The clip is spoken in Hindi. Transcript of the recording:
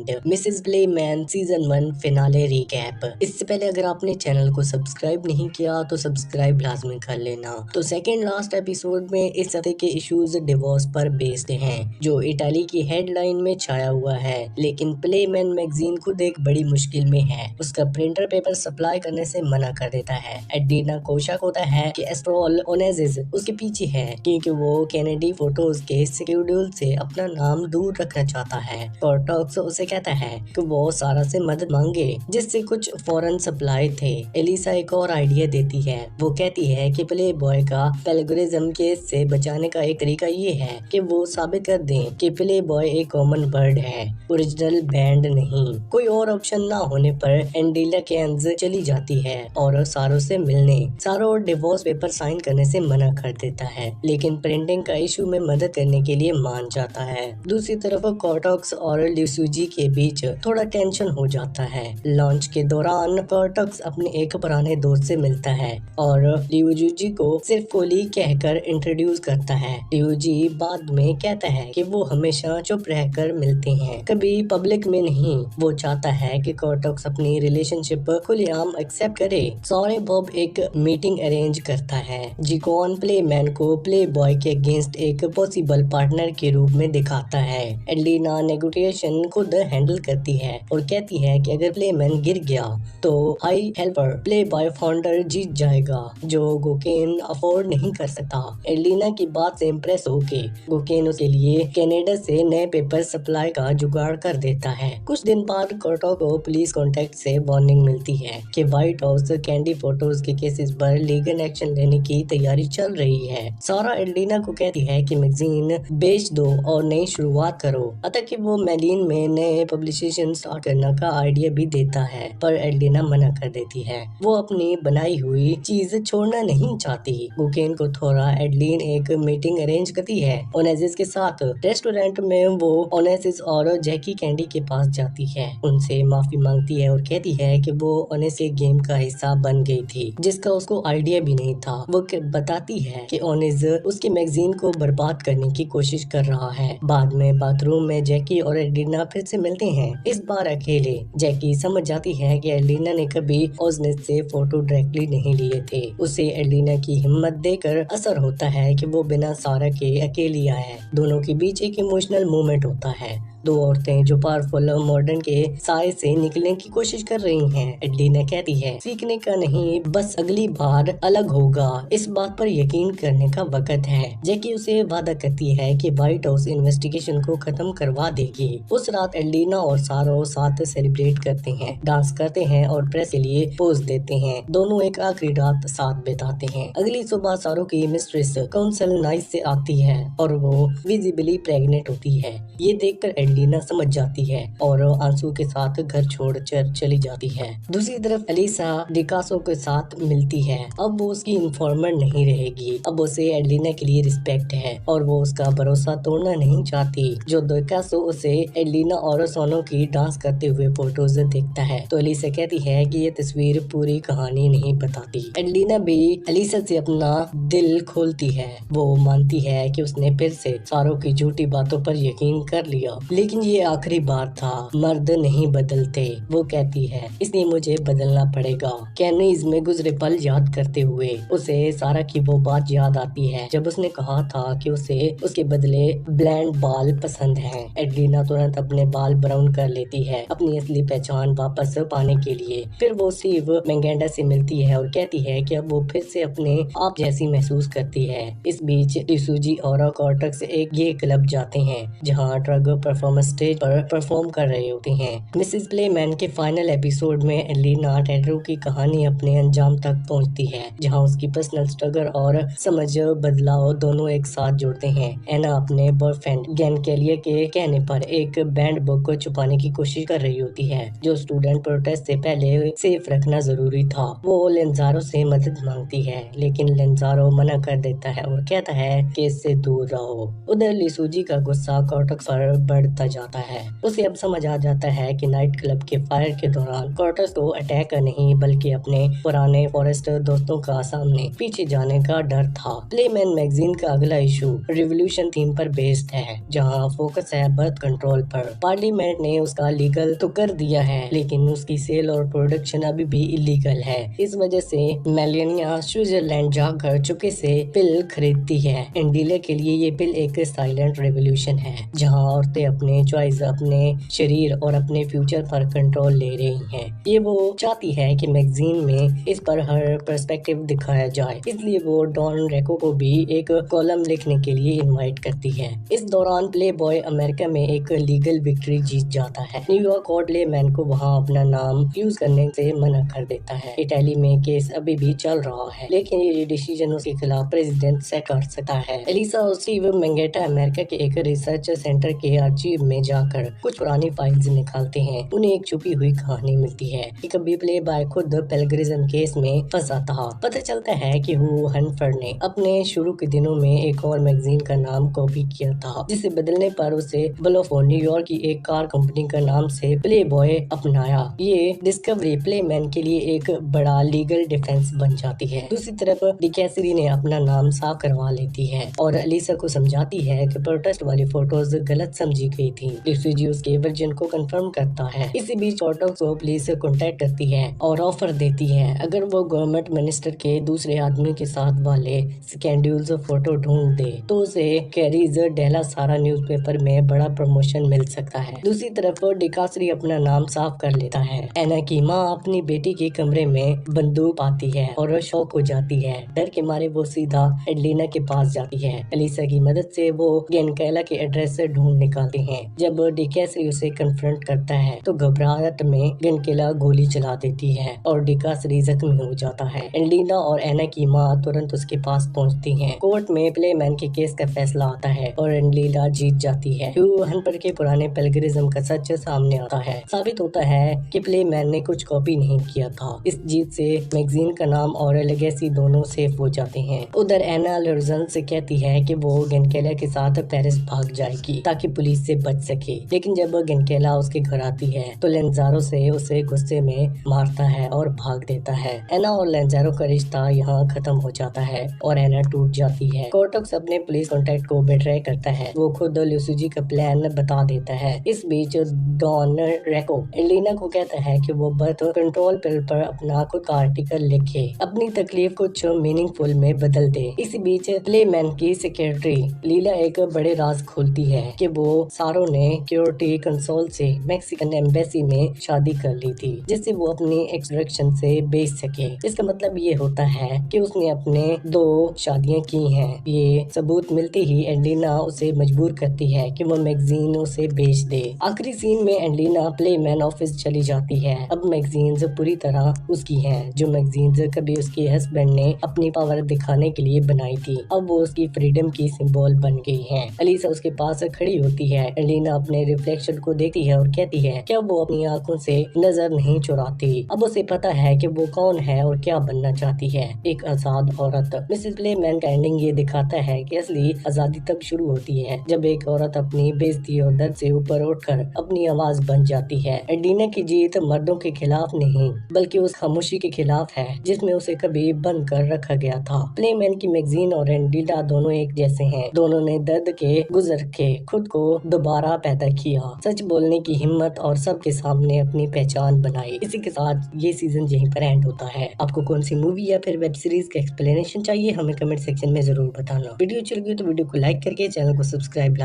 And Mrs Playman season 1 finale recap. इससे पहले अगर आपने चैनल को सब्सक्राइब नहीं किया तो सब्सक्राइब लाजमी कर लेना। तो सेकेंड लास्ट एपिसोड में इस हफ्ते के इश्यूज डिवोर्स पर बेस्ड हैं, जो इटाली की हेडलाइन में छाया हुआ है। लेकिन प्लेमैन मैगजीन खुद एक बड़ी मुश्किल में है। उसका प्रिंटर पेपर सप्लाई करने से मना कर देता है। एडिना को शक होता है कि एस्ट्रोल ओनेसिस उसके पीछे है, क्योंकि वो कैनेडी फोटोज के शेड्यूल से अपना नाम दूर रखना चाहता है। कॉर्टॉक्स उसे कहता है कि वो सारा से मदद मांगे, जिससे कुछ फॉरेन सप्लाई थे। एलिसा एक और आइडिया देती है। वो कहती है कि प्ले बॉय का प्लेगरिज्म केस से बचाने का एक तरीका ये है कि वो साबित कर दें कि प्ले बॉय एक कॉमन वर्ड है, ओरिजिनल बैंड नहीं। कोई और ऑप्शन ना होने पर एंडीला केन्स चली जाती है और सारो से मिलने। सारो डिवोर्स पेपर साइन करने से मना कर देता है, लेकिन प्रिंटिंग का इशू में मदद करने के लिए मान जाता है। दूसरी तरफ कॉर्टॉक्स और ल्यूसूजी के बीच थोड़ा टेंशन हो जाता है। लॉन्च के दौरान कॉर्टॉक्स अपने एक पुराने दोस्त से मिलता है और ल्यूसूजी को सिर्फ कोली कहकर इंट्रोड्यूस करता है। ल्यूसूजी बाद में कहता है कि वो हमेशा चुप रहकर मिलते हैं, कभी पब्लिक में नहीं। वो चाहता है कि कॉर्टॉक्स अपनी रिलेशनशिप खुलेआम एक्सेप्ट करे। सॉरी बॉब एक मीटिंग अरेंज करता है। जिकॉन प्लेमैन को प्ले बॉय के अगेंस्ट एक पॉसिबल पार्टनर के रूप में दिखाता है। एडलिना नेगोशिएशन खुद हैंडल करती है और कहती है कि अगर प्लेमैन गिर गया तो high helper play boy founder जीत जाएगा, जो गोकेन अफोर्ड नहीं कर सकता। एडलिना की बात से इम्प्रेस होके गोकेन उसके लिए कनाडा से नए पेपर सप्लाई का जुगाड़ कर देता है। कुछ दिन बाद कॉर्टो को पुलिस कांटेक्ट से वार्निंग मिलती है कि व्हाइट हाउस कैंडी फोटोज के केसेस पर लीगल एक्शन लेने की तैयारी चल रही है। सारा एडलिना को कहती है कि मैगजीन बेच दो और नई शुरुआत करो। अतः कि वो मेलिन में नए पब्लिकेशन स्टार्ट करने का आइडिया भी देता है, पर एडलिना मना कर देती है। वो अपनी बनाई हुई चीज छोड़ना नहीं चाहती। गोकेन को थोड़ा एडलिन एक मीटिंग अरेंज करती है ओनेसिस के साथ। रेस्टोरेंट में वो ओनेसिस और जैकी कैंडी के पास जाती है, उनसे माफी मांगती है और कहती है कि वो ओनेसिस गेम का हिस्सा बन गई थी, जिसका उसको आइडिया भी नहीं था। वो बताती है कि ओनेस उसकी मैगजीन को बर्बाद करने की कोशिश कर रहा है। बाद में बाथरूम में जैकी और एडलिना फिर से मिलते हैं, इस बार अकेले। जैकी समझ जाती है कि एडलिना ने कभी ओनेस से फोटो डायरेक्टली नहीं लिए थे। उसे एडलिना की हिम्मत देकर असर होता है कि वो बिना सारा के अकेली आए। दोनों के बीच एक इमोशनल मोमेंट होता है। दो औरतें जो पावरफुल मॉडर्न के साए से निकलने की कोशिश कर रही हैं। एडलिना कहती है सीखने का नहीं, बस अगली बार अलग होगा, इस बात पर यकीन करने का वक्त है। जैकी उसे वादा करती है कि व्हाइट हाउस इन्वेस्टिगेशन को खत्म करवा देगी। उस रात एडलिना और सारो साथ सेलिब्रेट करते हैं, डांस करते हैं और प्रेस के लिए पोज देते हैं। दोनों एक आखिरी रात साथ बिताते हैं। अगली सुबह सारो की मिस्ट्रेस काउंसिल नाइस से आती है और वो विजिबली प्रेग्नेंट होती है। ये देखकर एडलिना समझ जाती है और आंसू के साथ घर छोड़ चली जाती है। दूसरी तरफ एलिसा डिकासो के साथ मिलती है। अब वो उसकी इन्फॉर्मर नहीं रहेगी। अब उसे एडलिना के लिए रिस्पेक्ट है और वो उसका भरोसा तोड़ना नहीं चाहती। जो डिकासो उसे एडलिना और सोनो की डांस करते हुए फोटोज देखता है तो एलिसा कहती है कि ये तस्वीर पूरी कहानी नहीं बताती। एडलिना भी एलिसा से अपना दिल खोलती है। वो मानती है कि उसने फिर से सारो की झूठी बातों पर यकीन कर लिया, लेकिन ये आखिरी बार था। मर्द नहीं बदलते, वो कहती है, इसलिए मुझे बदलना पड़ेगा। कैनीज में गुजरे पल याद करते हुए उसे सारा की वो बात याद आती है जब उसने कहा था कि उसे उसके बदले ब्लैंड बाल पसंद हैं। एडलिना तुरंत अपने बाल ब्राउन कर लेती है अपनी असली पहचान वापस पाने के लिए। फिर वो स्टीव मैगेंडा से मिलती है और कहती है कि अब वो फिर से अपने आप जैसी महसूस करती है। इस बीच ल्यूसूजी और कॉर्टॉक्स एक गे क्लब जाते हैं जहाँ ड्रग परफॉर्मेंस स्टेज पर परफॉर्म कर रहे होते हैं। मिसेस प्लेमैन के फाइनल एपिसोड में एडलिना टेड्रो की कहानी अपने अंजाम तक पहुंचती है, जहां उसकी पर्सनल स्ट्रगल और समझ बदलाव दोनों एक साथ जुड़ते हैं। एना अपने बॉयफ्रेंड गैन कैलियर के कहने पर एक बैंड बुक को छुपाने की कोशिश कर रही होती है, जो स्टूडेंट प्रोटेस्ट से पहले सेफ रखना जरूरी था। वो लेंजारो से मदद मांगती है, लेकिन लेंजारो मना कर देता है और कहता है कि इससे दूर रहो। उधर लिसूजी का गुस्सा कॉर्टॉक्स पर बढ़ता जाता है। उसे अब समझ आ जाता है कि नाइट क्लब के फायर के दौरान कर्टिस को अटैक नहीं बल्कि अपने पुराने फॉरेस्ट दोस्तों का सामने पीछे जाने का डर था। प्लेमैन मैगजीन का अगला इशू रिवोल्यूशन थीम पर बेस्ड है, जहां फोकस है बर्थ कंट्रोल पर। पार्लियामेंट ने उसका लीगल तो कर दिया है, लेकिन उसकी सेल और प्रोडक्शन अभी भी इलीगल है। इस वजह से मेलेनिया स्विट्जरलैंड जाकर चुपके से पिल खरीदती है। एंडीले के लिए ये पिल एक साइलेंट रेवोल्यूशन है, जहां औरतें अपने चॉइस, अपने शरीर और अपने फ्यूचर पर कंट्रोल ले रही हैं। ये वो चाहती है कि मैगजीन में इस पर हर पर्सपेक्टिव दिखाया जाए, इसलिए वो डॉन रेको को भी एक कॉलम लिखने के लिए इनवाइट करती है। इस दौरान प्ले बॉय अमेरिका में एक लीगल विक्ट्री जीत जाता है। न्यूयॉर्क कोर्ट प्लेमैन को वहाँ अपना नाम यूज करने से मना कर देता है। इटली में केस अभी भी चल रहा है, लेकिन ये डिसीजन उसके खिलाफ प्रेसिडेंट से कर सकता है। एलिसा और स्टीव मेंगेटा अमेरिका के एक रिसर्च सेंटर के आर्चीव में जाकर कुछ पुरानी फाइल्स निकालते हैं। उन्हें एक छुपी हुई कहानी मिलती है कि कभी प्ले बॉय खुद पेलग्रिज्म केस में फंसा था। पता चलता है कि हू हनफर्ड ने अपने शुरू के दिनों में एक और मैगजीन का नाम कॉपी किया था, जिसे बदलने पर उसे ब्लोफो न्यूयॉर्क की एक कार कंपनी का नाम से प्ले बॉय अपनाया। ये डिस्कवरी प्लेमैन के लिए एक बड़ा लीगल डिफेंस बन जाती है। दूसरी तरफ डिकैसरी ने अपना नाम साफ करवा लेती है और अलीसा को समझाती है कि प्रोटेस्ट वाली फोटोज गलत समझी गई थी। रिफ्यूजी उसके वर्जन को कंफर्म करता है। इसी बीच ऑटोक्स को पुलिस कांटेक्ट करती है और ऑफर देती है अगर वो गवर्नमेंट मिनिस्टर के दूसरे आदमी के साथ वाले स्कैंडल्स फोटो ढूंढ दे तो उसे कैरीज डेला सारा न्यूज़पेपर में बड़ा प्रमोशन मिल सकता है। दूसरी तरफ डिकासरी अपना नाम साफ कर लेता है। एना की माँ अपनी बेटी के कमरे में बंदूक पाती है और शॉक हो जाती है। डर के मारे वो सीधा एडलिना के पास जाती है। एलिसा की मदद से वो गेनकेला के एड्रेस ढूंढ निकालते हैं। जब डिकासरी उसे कन्फ्रंट करता है तो घबराहट में गेनकेला गोली चला देती है और डिकासरी जख्मी हो जाता है। एडलिना और एना की माँ तुरंत उसके पास पहुंचती हैं। कोर्ट में प्लेमैन के केस का फैसला आता है और एडलिना जीत जाती है। हनफर्ड के पुराने पेलग्रिज्म का सच सामने आता है। साबित होता है कि प्लेमैन ने कुछ कॉपी नहीं किया था। इस जीत से मैगजीन का नाम और लेगेसी दोनों सेफ हो जाते हैं। उधर एना लर्जन से कहती है कि वो गेनकेला के साथ पेरिस भाग जाएगी ताकि पुलिस से बच सके, लेकिन जब गेनकेला उसके घर आती है तो लेंजारो से उसे गुस्से में मारता है और भाग देता है। एना और लेंजारो का रिश्ता यहाँ खत्म हो जाता है और एना टूट जाती है। कोर्टक्स अपने पुलिस कॉन्टैक्ट को बेट्रे करता है। वो खुद ल्यूसी का प्लान बता देता है। इस बीच डॉन रेको एलिना को कहता है कि वो बर्थ कंट्रोल पिल पर अपना खुद का आर्टिकल लिखे, अपनी तकलीफ कुछ मीनिंगफुल में बदल दे। इसी बीच प्लेमैन की सेक्रेटरी लीला एक बड़े राज खोलती है कि वो सारो ने सिक्योरिटी कंसोल से मैक्सिकन एम्बेसी में शादी कर ली थी, जिससे वो अपनी एक्सट्रैक्शन से बेच सके। इसका मतलब ये होता है कि उसने अपने 2 शादियां की हैं। ये सबूत मिलते ही एडलिना उसे मजबूर करती है कि वो मैगजीन उसे बेच दे। आखिरी सीन में एडलिना प्लेमैन ऑफिस चली जाती है। अब मैगजीन्स पूरी तरह उसकी हैं, जो मैगजीन्स कभी उसके हस्बैंड ने अपनी पावर दिखाने के लिए बनाई थी, अब वो उसकी फ्रीडम की सिंबल बन गई हैं। अलीसा उसके पास खड़ी होती है। एडलिना अपने रिफ्लेक्शन को देखती है और कहती है कि अब वो अपनी आंखों से नजर नहीं चुराती। अब उसे पता है कि वो कौन है और क्या बनना चाहती है, एक आजाद औरत। मिसेस प्लेमैन का एंडिंग ये दिखाता है कि असली आजादी तब शुरू होती है जब एक औरत अपनी बेइज्जती और दर्द से ऊपर उठकर अपनी आवाज बन जाती है। एडलिना की जीत मर्दों के खिलाफ नहीं बल्कि उस खामोशी के खिलाफ है जिसमें उसे कभी बंद कर रखा गया था। प्लेमैन की मैगजीन और एडलिना दोनों एक जैसे हैं। दोनों ने दर्द के गुजर के खुद को दोबारा पैदा किया, सच बोलने की हिम्मत और सबके सामने अपनी पहचान बनाई। इसी के साथ ये सीजन यहीं पर एंड होता है। आपको कौन सी मूवी या फिर वेब सीरीज का एक्सप्लेनेशन चाहिए हमें कमेंट सेक्शन में जरूर बताना। वीडियो अच्छी लगी तो वीडियो को लाइक करके चैनल को सब्सक्राइब